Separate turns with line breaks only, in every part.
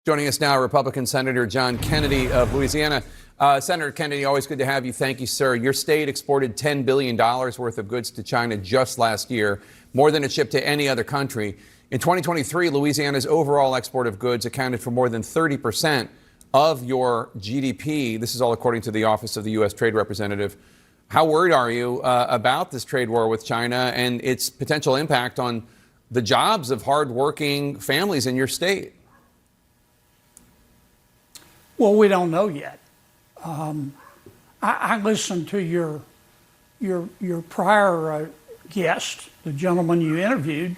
Joining us now, Republican Senator John Kennedy of Louisiana. Senator Kennedy, always good to have you. Thank you, sir. Your state exported $10 billion worth of goods to China just last year, more than it shipped to any other country. In 2023, Louisiana's overall export of goods accounted for more than 30% of your GDP. This is all according to the Office of the U.S. Trade Representative. How worried are you about this trade war with China and its potential impact on the jobs of hardworking families in your state?
Well, we don't know yet. I listened to your prior guest, the gentleman you interviewed,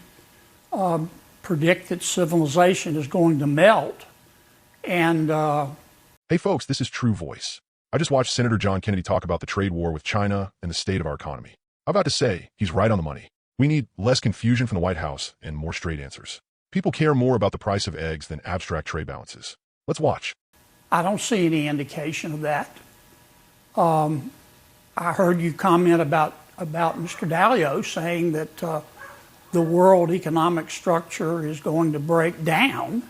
predict that civilization is going to melt. And
hey, folks, this is True Voice. I just watched Senator John Kennedy talk about the trade war with China and the state of our economy. I'm about to say he's right on the money. We need less confusion from the White House and more straight answers. People care more about the price of eggs than abstract trade balances. Let's watch.
I don't see any indication of that. I heard you comment about Mr. Dalio saying that the world economic structure is going to break down.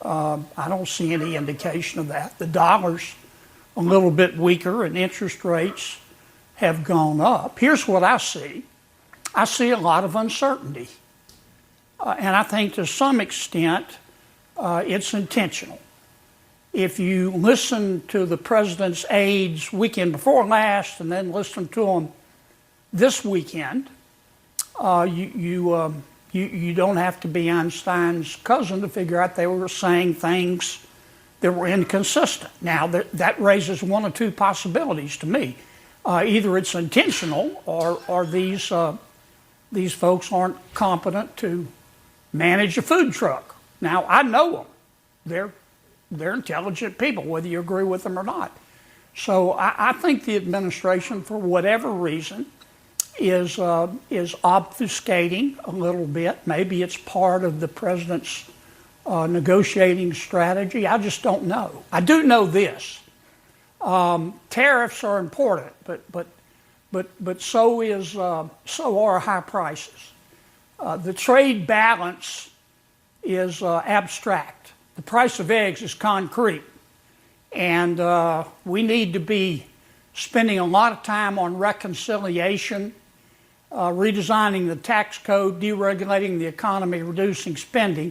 I don't see any indication of that. The dollar's a little bit weaker and interest rates have gone up. Here's what I see. I see a lot of uncertainty. And I think to some extent it's intentional. If you listen to the president's aides weekend before last and then listen to them this weekend, you don't have to be Einstein's cousin to figure out they were saying things that were inconsistent. Now, that raises one or two possibilities to me. Either it's intentional or these folks aren't competent to manage a food truck. Now, I know them. They're intelligent people, whether you agree with them or not. So I think the administration, for whatever reason, is obfuscating a little bit. Maybe it's part of the president's negotiating strategy. I just don't know. I do know this: tariffs are important, but so are high prices. The trade balance is abstract. The price of eggs is concrete, and we need to be spending a lot of time on reconciliation, redesigning the tax code, deregulating the economy, reducing spending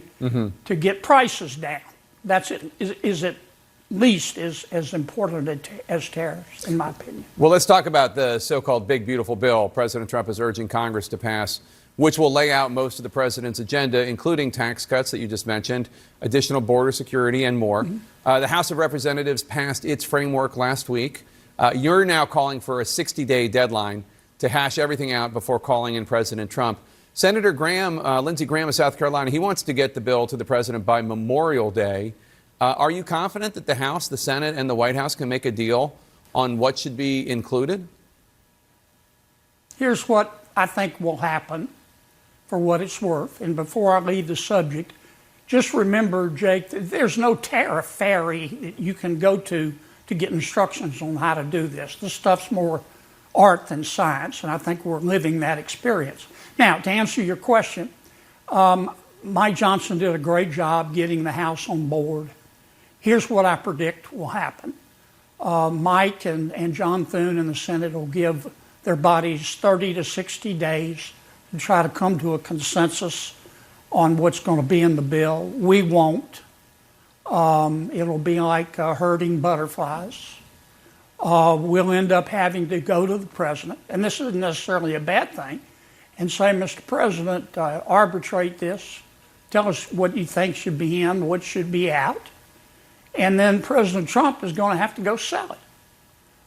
to get prices down. That's it. Is at least as important as tariffs, in my opinion.
Well, let's talk about the so-called big, beautiful bill President Trump is urging Congress to pass, which will lay out most of the president's agenda, including tax cuts that you just mentioned, additional border security, and more. The House of Representatives passed its framework last week. You're now calling for a 60-day deadline to hash everything out before calling in President Trump. Senator Lindsey Graham of South Carolina, he wants to get the bill to the president by Memorial Day. Are you confident that the House, the Senate, and the White House can make a deal on what should be included?
Here's what I think will happen, for what it's worth. And before I leave the subject, just remember, Jake, there's no tariff fairy that you can go to get instructions on how to do this. This stuff's more art than science, and I think we're living that experience. Now, to answer your question, Mike Johnson did a great job getting the House on board. Here's what I predict will happen. Mike and John Thune in the Senate will give their bodies 30 to 60 days and try to come to a consensus on what's going to be in the bill. We won't. It'll be like herding butterflies. We'll end up having to go to the president, and this isn't necessarily a bad thing, and say, Mr. President, arbitrate this. Tell us what you think should be in, what should be out. And then President Trump is going to have to go sell it.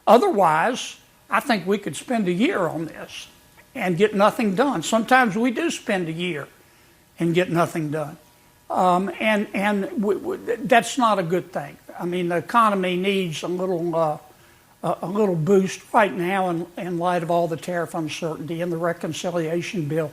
Otherwise, I think we could spend a year on this and get nothing done. Sometimes we do spend a year and get nothing done. That's not a good thing. I mean, the economy needs a little boost right now in light of all the tariff uncertainty and the reconciliation bill,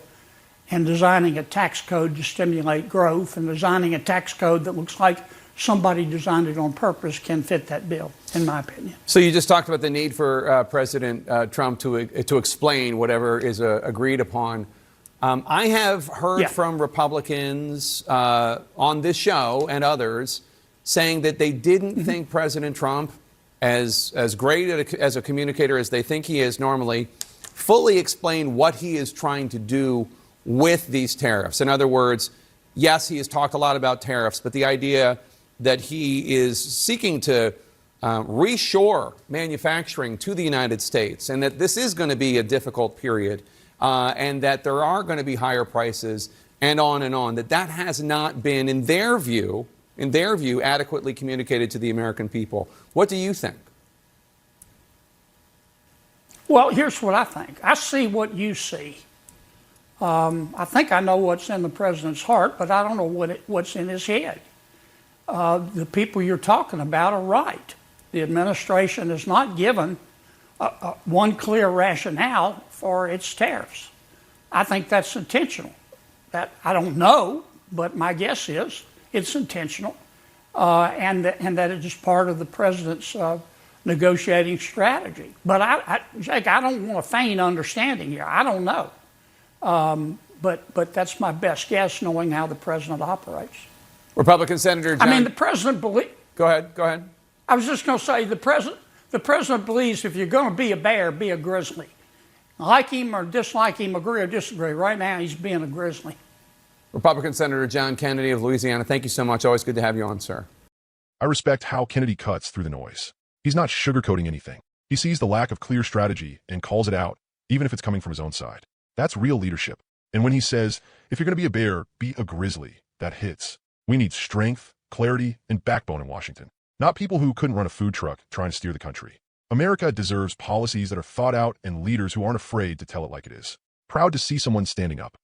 and designing a tax code to stimulate growth, and designing a tax code that looks like somebody designed it on purpose can fit that bill, in my opinion.
So you just talked about the need for President Trump to explain whatever is agreed upon. I have heard from Republicans on this show and others saying that they didn't think President Trump, as great as a communicator as they think he is normally, fully explained what he is trying to do with these tariffs. In other words, yes, he has talked a lot about tariffs, but the idea that he is seeking to reshore manufacturing to the United States, and that this is going to be a difficult period, and that there are going to be higher prices, and on, that has not been, in their view, adequately communicated to the American people. What do you think?
Well, here's what I think. I see what you see. I think I know what's in the president's heart, but I don't know what's in his head. The people you're talking about are right. The administration has not given one clear rationale for its tariffs. I think that's intentional. That I don't know, but my guess is it's intentional, and that it is part of the president's negotiating strategy. But Jake, I don't want to feign understanding here. I don't know, but that's my best guess, knowing how the president operates.
Republican Senator John...
I mean, the president believes...
Go ahead.
I was just going to say, the president believes if you're going to be a bear, be a grizzly. Like him or dislike him, agree or disagree. Right now, he's being a grizzly.
Republican Senator John Kennedy of Louisiana, thank you so much. Always good to have you on, sir.
I respect how Kennedy cuts through the noise. He's not sugarcoating anything. He sees the lack of clear strategy and calls it out, even if it's coming from his own side. That's real leadership. And when he says, if you're going to be a bear, be a grizzly, that hits. We need strength, clarity, and backbone in Washington. Not people who couldn't run a food truck trying to steer the country. America deserves policies that are thought out and leaders who aren't afraid to tell it like it is. Proud to see someone standing up.